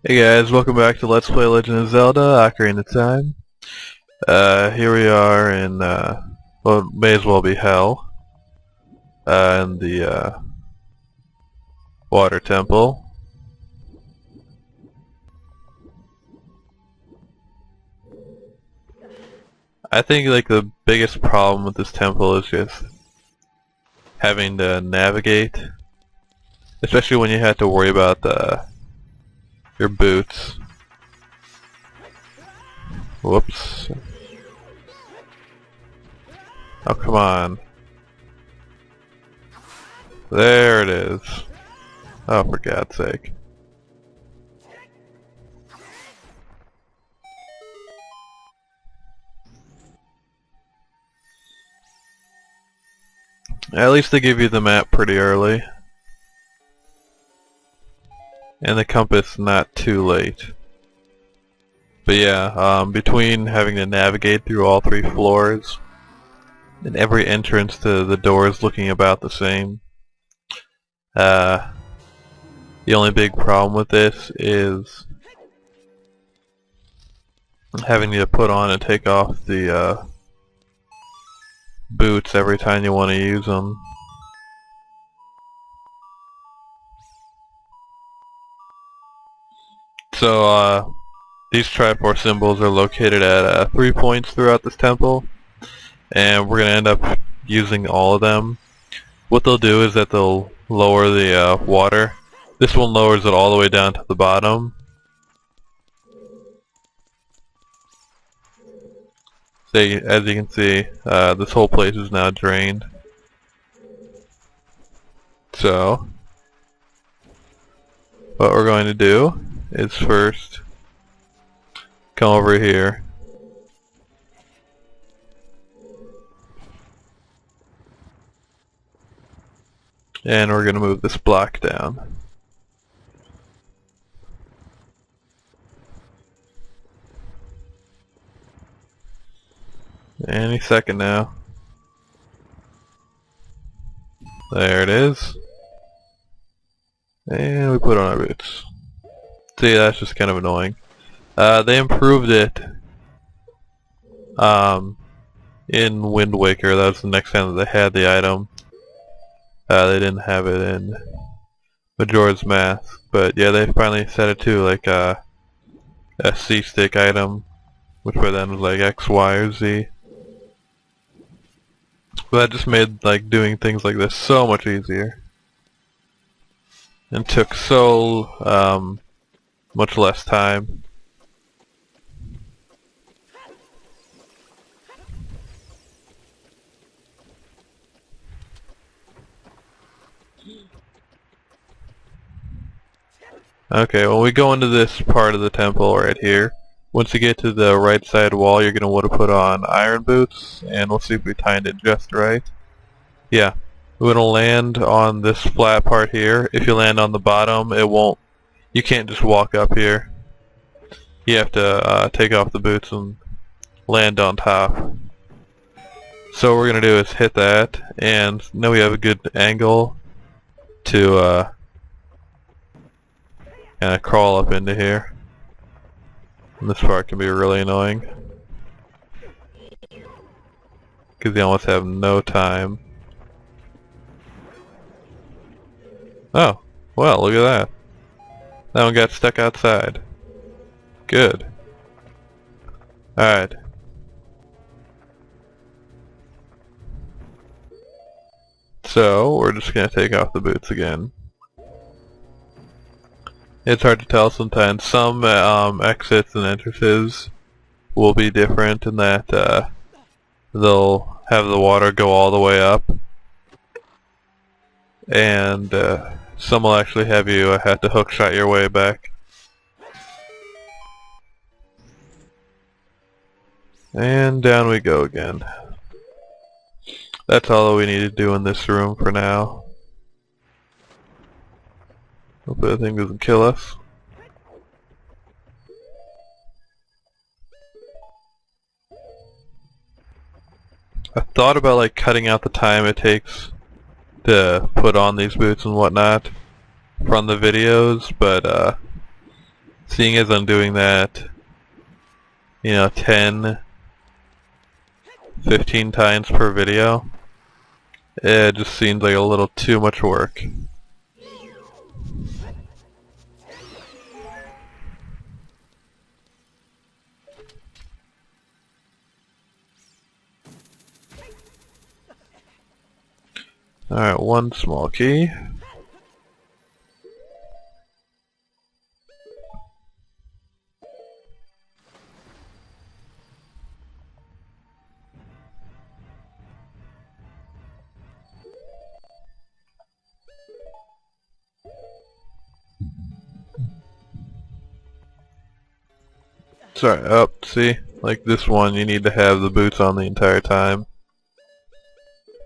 Hey guys, welcome back to Let's Play Legend of Zelda: Ocarina of Time. Here we are in, well, it may as well be hell, in the, water temple. I think, like, the biggest problem with this temple is just having to navigate, especially when you have to worry about, your boots. Whoops. Oh, come on. There it is. Oh, for God's sake. At least they give you the map pretty early. And the compass not too late. But yeah, between having to navigate through all three floors, and every entrance to the doors looking about the same, the only big problem with this is having to put on and take off the boots every time you want to use them. So these Triforce symbols are located at 3 points throughout this temple, and we're going to end up using all of them. What they'll do is that they'll lower the water. This one lowers it all the way down to the bottom. So as you can see, this whole place is now drained. So what we're going to do is first come over here. And we're going to move this block down. Any second now. There it is. And we put on our boots. See, that's just kind of annoying. They improved it in Wind Waker. That was the next time that they had the item. They didn't have it in Majora's Mask. But yeah, they finally set it to like a C-stick item, which by then was like X, Y, or Z. But that just made like doing things like this so much easier. And took so much less time. Okay, when we go into this part of the temple right here, once you get to the right side wall, you're going to want to put on iron boots, and let's see if we timed it just right. Yeah, we're going to land on this flat part here. If you land on the bottom, it won't, you can't just walk up here. You have to take off the boots and land on top. So what we're going to do is hit that, and now we have a good angle to kind of crawl up into here. And this part can be really annoying, because you almost have no time. Oh, well, look at that. That one got stuck outside. Good. Alright. So, we're just going to take off the boots again. It's hard to tell sometimes. Some exits and entrances will be different in that they'll have the water go all the way up, and some will actually have you have to hookshot your way back. And down we go again. That's all that we need to do in this room for now. Hope that thing doesn't kill us. I thought about like cutting out the time it takes to put on these boots and whatnot from the videos, but seeing as I'm doing that, 10, 15 times per video, it just seems like a little too much work. Alright, one small key. Sorry, up, see? Like this one, you need to have the boots on the entire time.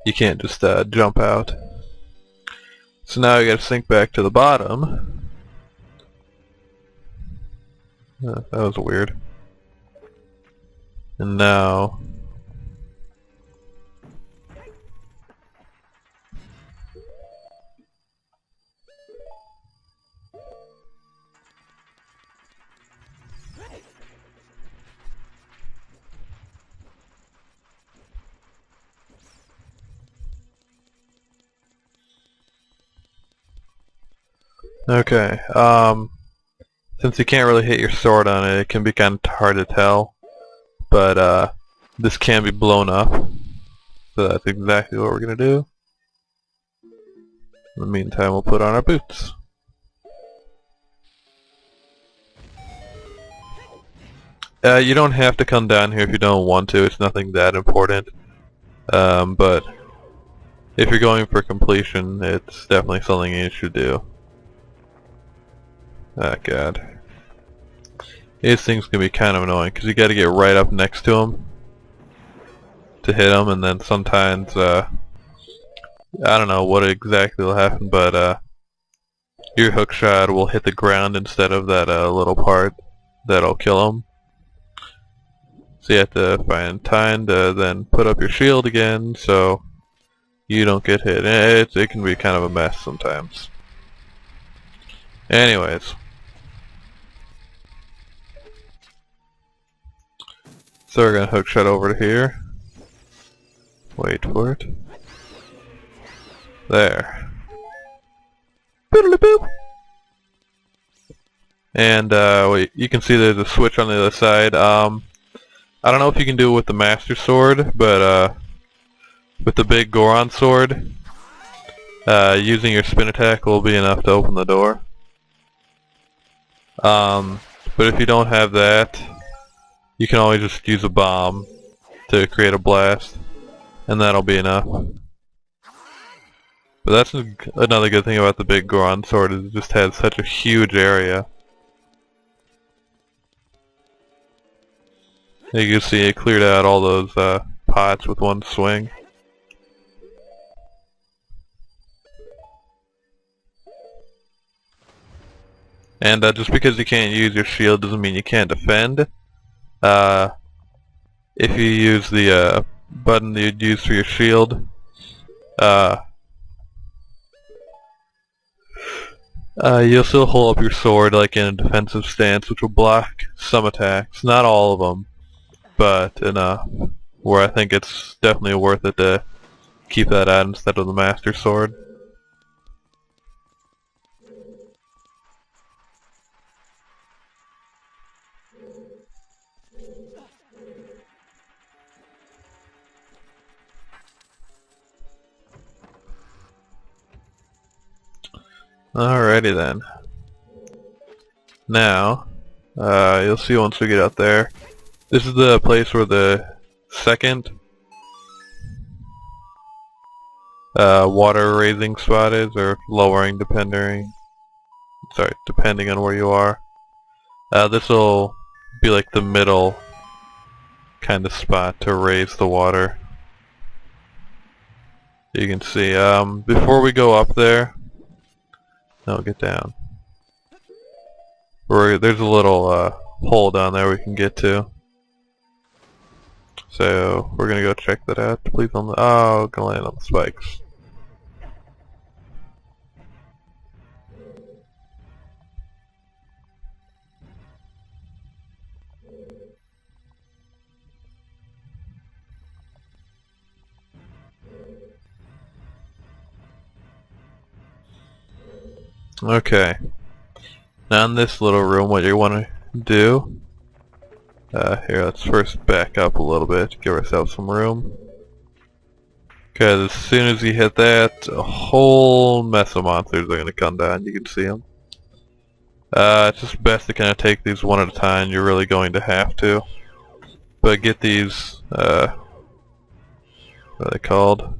You can't just jump out. So now you gotta sink back to the bottom. That was weird. And now... Okay, since you can't really hit your sword on it, it can be kind of hard to tell. But, this can be blown up. So that's exactly what we're gonna do. In the meantime, we'll put on our boots. You don't have to come down here if you don't want to, it's nothing that important. But if you're going for completion, it's definitely something you should do. Oh god. These things can be kind of annoying because you got to get right up next to them to hit them, and then sometimes I don't know what exactly will happen, but your hook shot will hit the ground instead of that little part that'll kill them. So you have to find time to then put up your shield again so you don't get hit. It can be kind of a mess sometimes. Anyways. So we're gonna hook shot over to here. Wait for it. There. Boop. And you can see there's a switch on the other side. I don't know if you can do it with the Master Sword, but with the big Goron sword, using your spin attack will be enough to open the door. But if you don't have that, you can always just use a bomb to create a blast, and that'll be enough. But that's another good thing about the big Goron sword, is it just has such a huge area. You can see it cleared out all those pots with one swing. And just because you can't use your shield doesn't mean you can't defend. If you use the button that you'd use for your shield, you'll still hold up your sword like in a defensive stance, which will block some attacks. Not all of them, but enough where I think it's definitely worth it to keep that out instead of the Master Sword. Alrighty then. Now, you'll see once we get out there, this is the place where the second water raising spot is, or lowering depending on where you are. This will be like the middle kind of spot to raise the water. You can see, before we go up there, no, get down. There's a little hole down there we can get to. So we're gonna go check that out. Please on the gonna land on the spikes. Okay. Now in this little room, what you want to do, here, let's first back up a little bit, give ourselves some room. Because as soon as you hit that, a whole mess of monsters are going to come down. You can see them. It's just best to kind of take these one at a time. You're really going to have to. But get these, what are they called?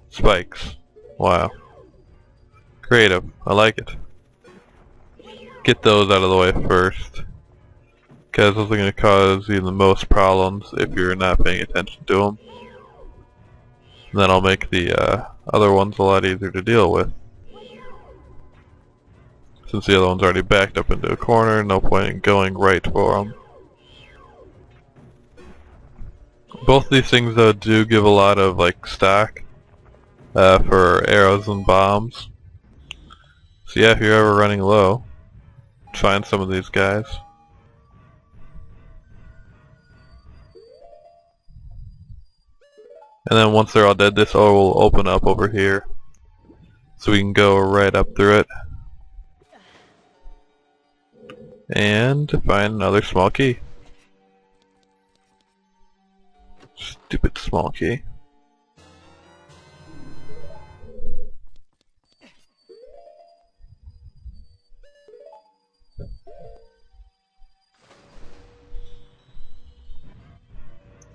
Spikes. Wow. Creative. I like it. Get those out of the way first. Because those are going to cause you the most problems if you're not paying attention to them. And that'll make the other ones a lot easier to deal with. Since the other one's already backed up into a corner, no point in going right for them. Both of these things though do give a lot of like stock for arrows and bombs. So yeah, if you're ever running low, find some of these guys. And then once they're all dead, this will open up over here. So we can go right up through it. And find another small key. Stupid small key.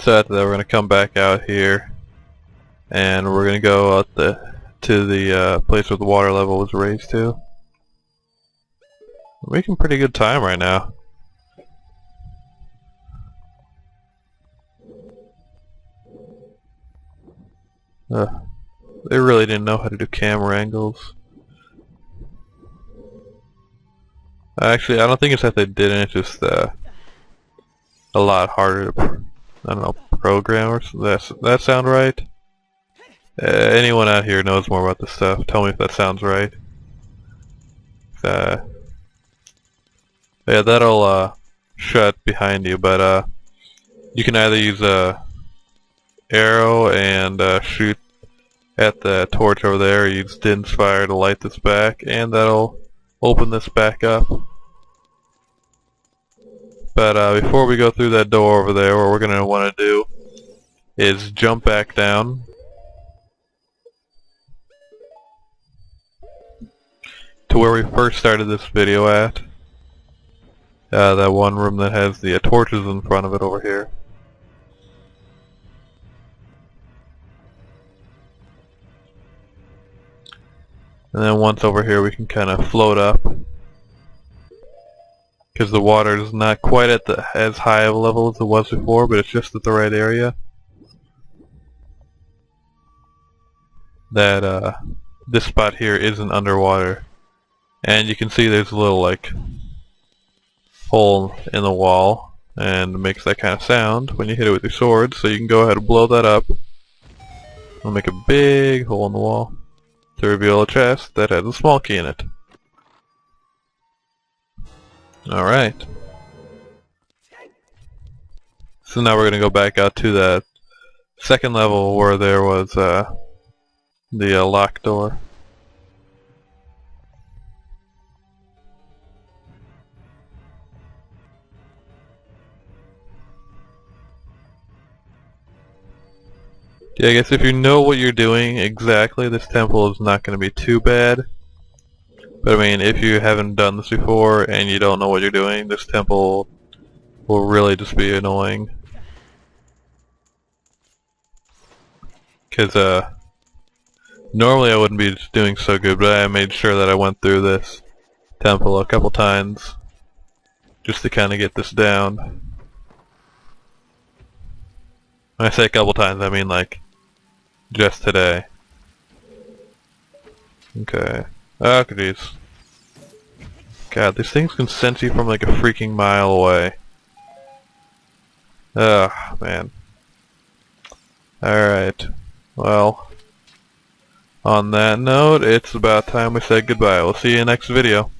So after that, we're going to come back out here. And we're going to go out to the place where the water level was raised to. We're making pretty good time right now. They really didn't know how to do camera angles. Actually, I don't think it's that they didn't, it's just a lot harder to, I don't know, program or something. That sound right? Anyone out here knows more about this stuff. Tell me if that sounds right. Yeah, that'll shut behind you, but you can either use a arrow and shoot at the torch over there, or use Din's fire to light this back, and that'll open this back up. But before we go through that door over there, what we're going to want to do is jump back down. To where we first started this video at. That one room that has the torches in front of it over here. And then once over here we can kind of float up. Because the water is not quite at as high of a level as it was before, but it's just at the right area. That this spot here isn't underwater. And you can see there's a little like hole in the wall, and it makes that kind of sound when you hit it with your sword, so you can go ahead and blow that up. It'll make a big hole in the wall to reveal a chest that has a small key in it. Alright. So now we're going to go back out to that second level where there was the locked door. Yeah, I guess if you know what you're doing exactly, this temple is not going to be too bad. But I mean, if you haven't done this before and you don't know what you're doing, this temple will really just be annoying. Because normally I wouldn't be doing so good, but I made sure that I went through this temple a couple times just to kind of get this down. When I say a couple times, I mean like just today. Okay. Oh, jeez. God, these things can sense you from like a freaking mile away. Ugh, man. Alright. Well, on that note, it's about time we said goodbye. We'll see you in the next video.